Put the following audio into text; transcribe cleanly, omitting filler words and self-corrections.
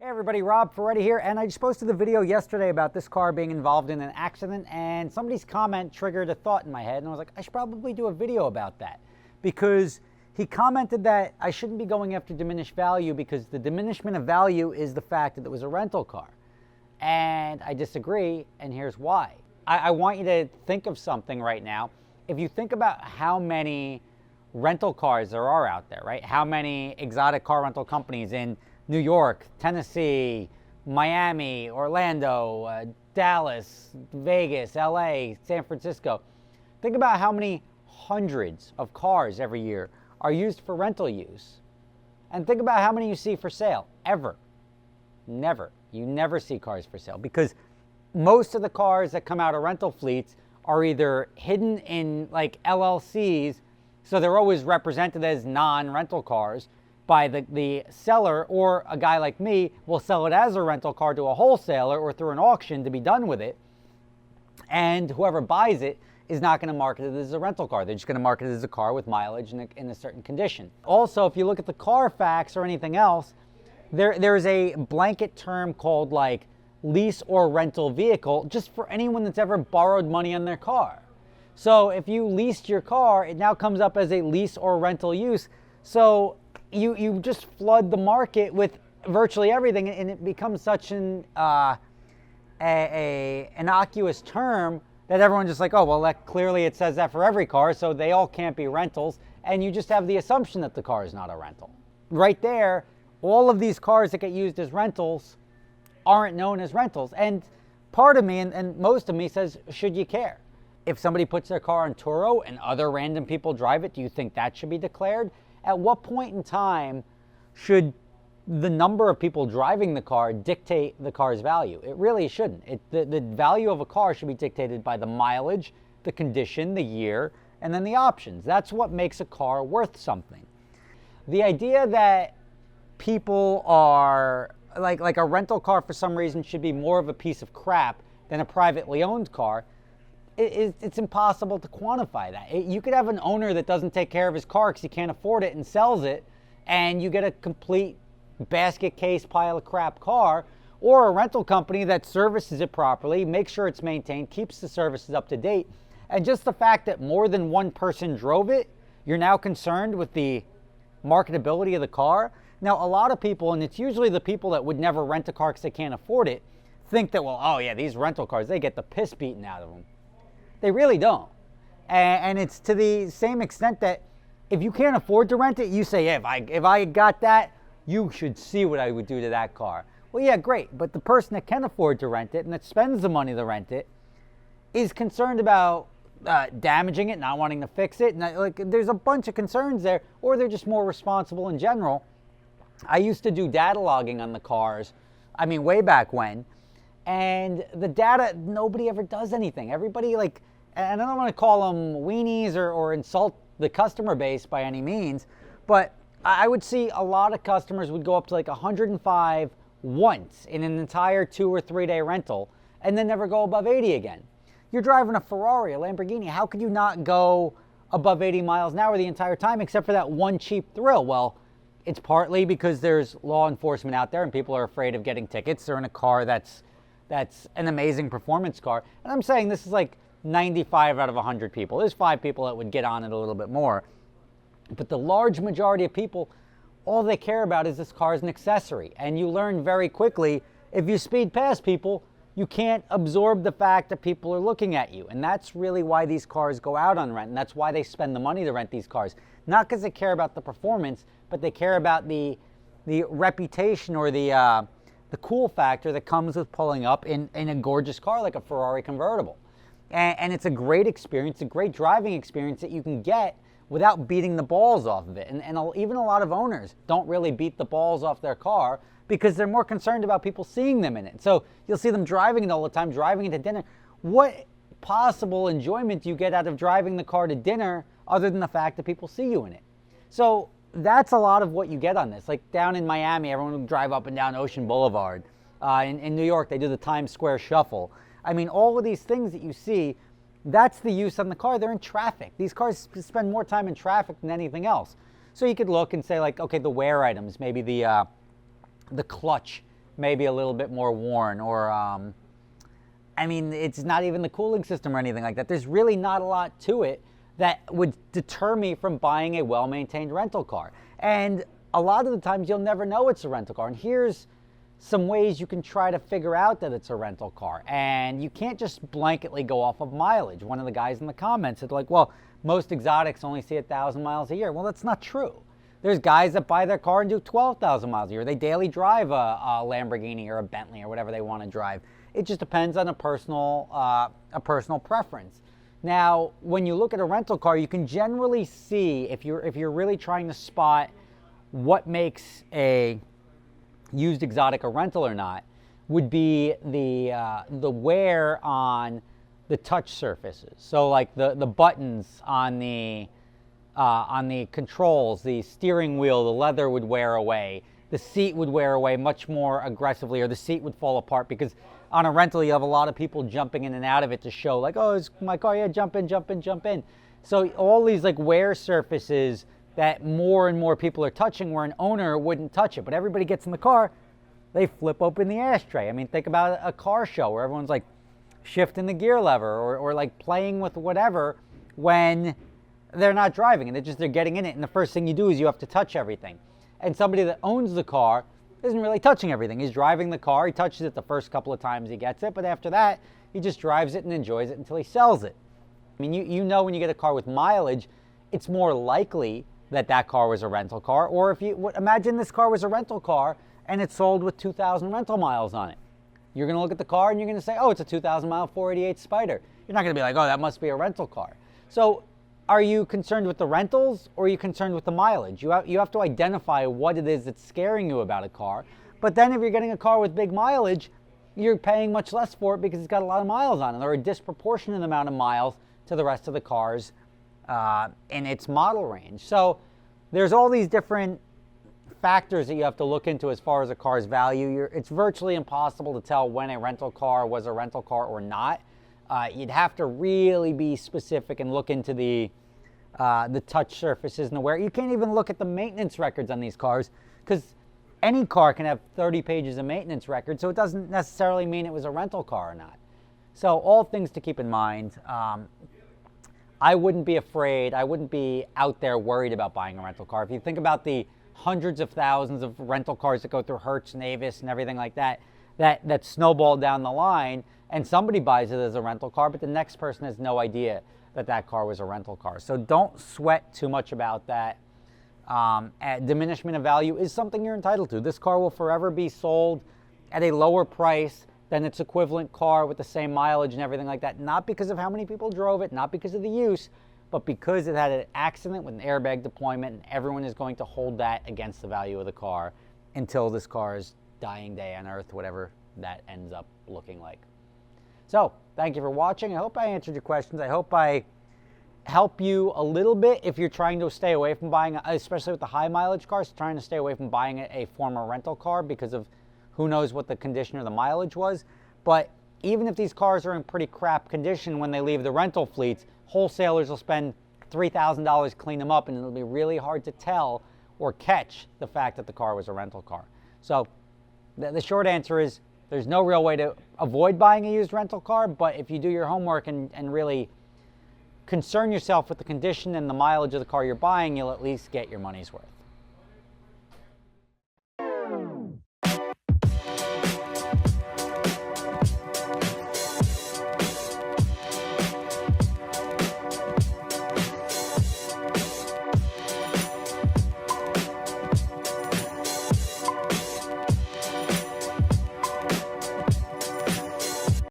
Hey everybody, Rob Ferretti here, and I just posted a video yesterday about this car being involved in an accident, and somebody's comment triggered a thought in my head, and I was like, I should probably do a video about that, because he commented that I shouldn't be going after diminished value because the diminishment of value is the fact that it was a rental car. And I disagree, and here's why. I want you to think of something right now. If you think about how many rental cars there are out there, right? How many exotic car rental companies in New York, Tennessee, Miami, Orlando, Dallas, Vegas, LA, San Francisco. Think about how many hundreds of cars every year are used for rental use. And think about how many you see for sale, ever. Never. You never see cars for sale because most of the cars that come out of rental fleets are either hidden in like LLCs, so they're always represented as non-rental cars by the seller, or a guy like me will sell it as a rental car to a wholesaler or through an auction to be done with it. And whoever buys it is not going to market it as a rental car. They're just going to market it as a car with mileage in a certain condition. Also, if you look at the Carfax or anything else, there's a blanket term called like lease or rental vehicle just for anyone that's ever borrowed money on their car. So if you leased your car, it now comes up as a lease or rental use. So you just flood the market with virtually everything, and it becomes such an innocuous term that everyone's just like, oh, well, that clearly it says that for every car, so they all can't be rentals, and you just have the assumption that the car is not a rental. Right there, all of these cars that get used as rentals aren't known as rentals, and part of me and most of me says, should you care? If somebody puts their car on Turo and other random people drive it, do you think that should be declared? At what point in time should the number of people driving the car dictate the car's value? It really shouldn't. The value of a car should be dictated by the mileage, the condition, the year, and then the options. That's what makes a car worth something. The idea that people are, like a rental car for some reason should be more of a piece of crap than a privately owned car, it's impossible to quantify that. You could have an owner that doesn't take care of his car because he can't afford it and sells it, and you get a complete basket case pile of crap car, or a rental company that services it properly, makes sure it's maintained, keeps the services up to date, and just the fact that more than one person drove it, you're now concerned with the marketability of the car. Now, a lot of people, and it's usually the people that would never rent a car because they can't afford it, think that, well, oh yeah, these rental cars, they get the piss beaten out of them. They really don't. And it's to the same extent that if you can't afford to rent it, you say, yeah, if I got that, you should see what I would do to that car. Well, yeah, great. But the person that can afford to rent it and that spends the money to rent it is concerned about damaging it, not wanting to fix it. And there's a bunch of concerns there, or they're just more responsible in general. I used to do data logging on the cars, way back when. And the data, nobody ever does anything. Everybody and I don't want to call them weenies or insult the customer base by any means, but I would see a lot of customers would go up to like 105 once in an entire 2 or 3 day rental and then never go above 80 again. You're driving a Ferrari, a Lamborghini. How could you not go above 80 miles an hour the entire time except for that one cheap thrill? Well, it's partly because there's law enforcement out there and people are afraid of getting tickets. They're in a car that's an amazing performance car. And I'm saying this is like 95 out of 100 people. There's 5 people that would get on it a little bit more. But the large majority of people, all they care about is this car is an accessory. And you learn very quickly, if you speed past people, you can't absorb the fact that people are looking at you. And that's really why these cars go out on rent. And that's why they spend the money to rent these cars. Not because they care about the performance, but they care about the reputation or the cool factor that comes with pulling up in a gorgeous car like a Ferrari convertible. And it's a great experience, a great driving experience that you can get without beating the balls off of it. And even a lot of owners don't really beat the balls off their car because they're more concerned about people seeing them in it. So you'll see them driving it all the time, driving it to dinner. What possible enjoyment do you get out of driving the car to dinner other than the fact that people see you in it? So that's a lot of what you get on this. Like down in Miami, everyone would drive up and down Ocean Boulevard. In New York, they do the Times Square Shuffle. All of these things that you see, that's the use on the car. They're in traffic. These cars spend more time in traffic than anything else. So you could look and say, like, okay, the wear items, maybe the clutch maybe a little bit more worn, or I mean, it's not even the cooling system or anything like that. There's really not a lot to it that would deter me from buying a well-maintained rental car. And a lot of the times you'll never know it's a rental car. And here's some ways you can try to figure out that it's a rental car. And you can't just blanketly go off of mileage. One of the guys in the comments said, like, well, most exotics only see 1,000 miles a year. Well, that's not true. There's guys that buy their car and do 12,000 miles a year. They daily drive a Lamborghini or a Bentley or whatever they want to drive. It just depends on a personal preference. Now, when you look at a rental car, you can generally see, if you're really trying to spot what makes a used exotic a rental or not, would be the wear on the touch surfaces. So like the buttons on the controls, the steering wheel, the leather would wear away. The seat would wear away much more aggressively, or the seat would fall apart, because on a rental you have a lot of people jumping in and out of it to show, like, oh, it's my car, yeah, jump in, jump in, jump in. So all these like wear surfaces that more and more people are touching, where an owner wouldn't touch it. But everybody gets in the car, they flip open the ashtray. I mean, think about a car show where everyone's like shifting the gear lever, or like playing with whatever when they're not driving, and they're getting in it, and the first thing you do is you have to touch everything. And somebody that owns the car isn't really touching everything. He's driving the car, he touches it the first couple of times he gets it, but after that, he just drives it and enjoys it until he sells it. I mean, you know when you get a car with mileage, it's more likely that that car was a rental car. Or if you imagine this car was a rental car and it's sold with 2,000 rental miles on it. You're going to look at the car and you're going to say, oh, it's a 2,000 mile 488 Spider. You're not going to be like, oh, that must be a rental car. So are you concerned with the rentals, or are you concerned with the mileage? You have to identify what it is that's scaring you about a car. But then if you're getting a car with big mileage, you're paying much less for it because it's got a lot of miles on it, or a disproportionate amount of miles to the rest of the cars in its model range. So there's all these different factors that you have to look into as far as a car's value. It's virtually impossible to tell when a rental car was a rental car or not. You'd have to really be specific and look into the touch surfaces and the wear. You can't even look at the maintenance records on these cars, because any car can have 30 pages of maintenance records, so it doesn't necessarily mean it was a rental car or not. So all things to keep in mind. I wouldn't be afraid. I wouldn't be out there worried about buying a rental car. If you think about the hundreds of thousands of rental cars that go through Hertz and Avis and everything like that, that snowball down the line, and somebody buys it as a rental car, but the next person has no idea that that car was a rental car. So don't sweat too much about that. Diminishment of value is something you're entitled to. This car will forever be sold at a lower price than its equivalent car with the same mileage and everything like that, not because of how many people drove it, not because of the use, but because it had an accident with an airbag deployment, and everyone is going to hold that against the value of the car until this car's dying day on earth, whatever that ends up looking like. So, thank you for watching. I hope I answered your questions. I hope I help you a little bit if you're trying to stay away from buying, especially with the high mileage cars, trying to stay away from buying a former rental car because of who knows what the condition or the mileage was. But even if these cars are in pretty crap condition when they leave the rental fleets, wholesalers will spend $3,000 to clean them up, and it'll be really hard to tell or catch the fact that the car was a rental car. So the short answer is there's no real way to avoid buying a used rental car, but if you do your homework and really concern yourself with the condition and the mileage of the car you're buying, you'll at least get your money's worth.